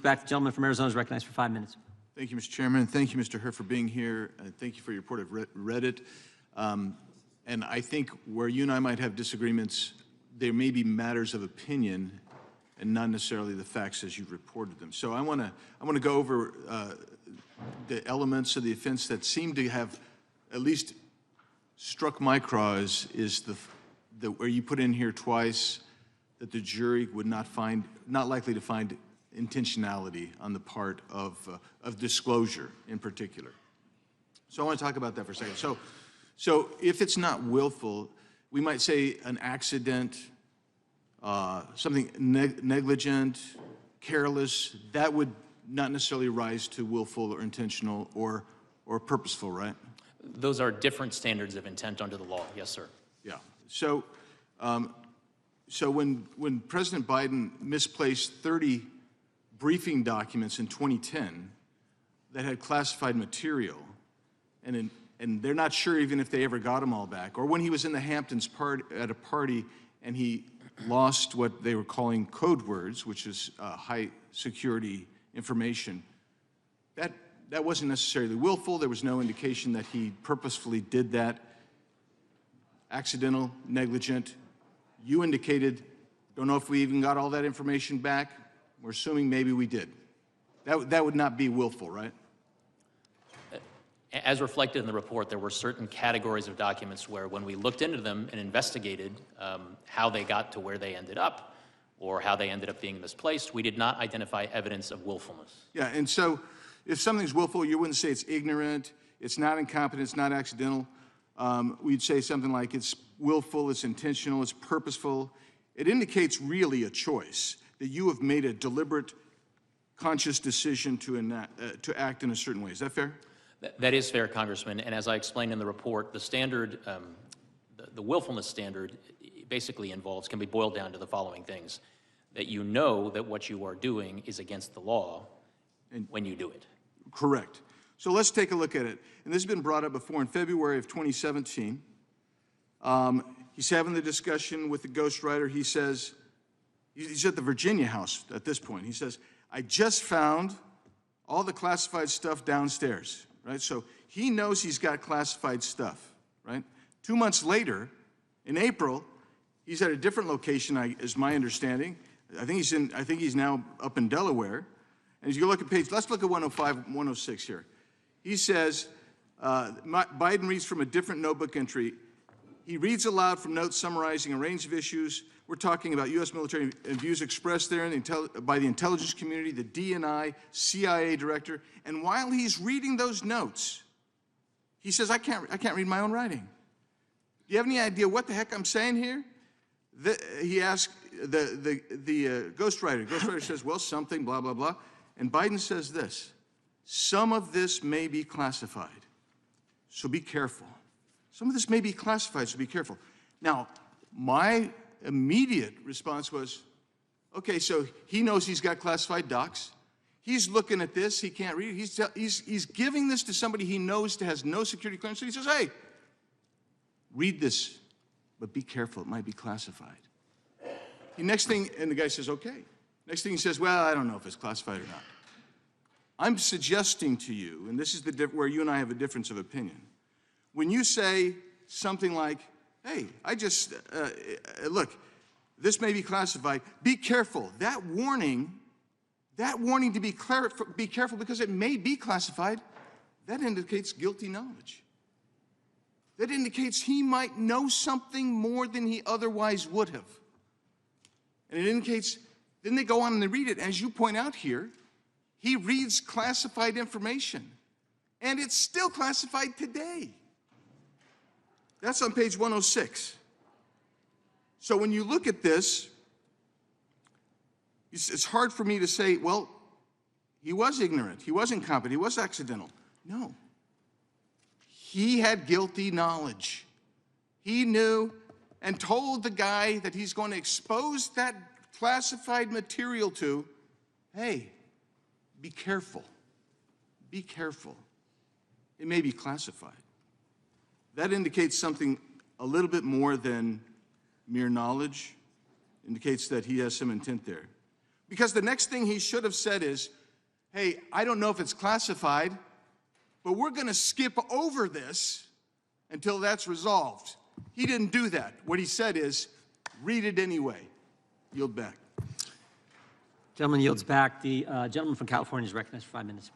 Back. The gentleman from Arizona is recognized for 5 minutes. Thank you, Mr. Chairman. Thank you, Mr. Hurt, for being here. Thank you for your report. I've read it. And I think where you and I might have disagreements, there may be matters of opinion and not necessarily the facts as you've reported them. So I want to go over the elements of the offense that seem to have at least struck my craw is the where you put in here twice that the jury would not likely to find intentionality on the part of disclosure in particular. So I want to talk about that for a second. So if it's not willful, we might say an accident, something negligent, careless, that would not necessarily rise to willful or intentional or purposeful, right? Those are different standards of intent under the law. Yes, sir. Yeah. So when President Biden misplaced 30 briefing documents in 2010 that had classified material, and they're not sure even if they ever got them all back, or when he was in the Hamptons at a party and he lost what they were calling code words, which is high security information, that wasn't necessarily willful. There was no indication that he purposefully did that. Accidental, negligent. You indicated, don't know if we even got all that information back. We're assuming maybe we did. That would not be willful, right? As reflected in the report, there were certain categories of documents where when we looked into them and investigated how they got to where they ended up or how they ended up being misplaced, we did not identify evidence of willfulness. Yeah, and so if something's willful, you wouldn't say it's ignorant, it's not incompetent, it's not accidental. We'd say something like it's willful, it's intentional, it's purposeful. It indicates really a choice, that you have made a deliberate, conscious decision to act in a certain way. Is that fair? That is fair, Congressman. And as I explained in the report, the standard, the willfulness standard basically can be boiled down to the following things: that you know that what you are doing is against the law when you do it. Correct. So let's take a look at it. And this has been brought up before. In February of 2017, he's having the discussion with the ghostwriter. He says, he's at the Virginia house at this point. He says, I just found all the classified stuff downstairs, right? So he knows he's got classified stuff, right? 2 months later, in April, he's at a different location, is my understanding. I think he's now up in Delaware. And as you look at let's look at 105, 106 here. He says, Biden reads from a different notebook entry. He reads aloud from notes summarizing a range of issues. We're talking about U.S. military views expressed there by the intelligence community, the DNI, CIA director. And while he's reading those notes, he says, I can't read my own writing. Do you have any idea what the heck I'm saying here? He asked the ghostwriter. The ghostwriter says, well, something, blah, blah, blah. And Biden says this: some of this may be classified, so be careful. Some of this may be classified, so be careful. Now, my immediate response was, okay, so he knows he's got classified docs. He's looking at this. He can't read it. He's giving this to somebody he knows has no security clearance. So he says, hey, read this, but be careful. It might be classified. The next thing, and the guy says, okay. Next thing he says, well, I don't know if it's classified or not. I'm suggesting to you, and this is where you and I have a difference of opinion. When you say something like, hey, look, this may be classified, be careful. That warning to be careful because it may be classified, that indicates guilty knowledge. That indicates he might know something more than he otherwise would have. And it indicates, then they go on and they read it. As you point out here, he reads classified information, and it's still classified today. That's on page 106. So when you look at this, it's hard for me to say, well, he was ignorant, he was incompetent, he was accidental. No. He had guilty knowledge. He knew and told the guy that he's going to expose that classified material to, hey, be careful. Be careful. It may be classified. That indicates something a little bit more than mere knowledge. Indicates that he has some intent there. Because the next thing he should have said is, hey, I don't know if it's classified, but we're going to skip over this until that's resolved. He didn't do that. What he said is, read it anyway. Yield back. Gentleman yields back. The gentleman from California is recognized for 5 minutes.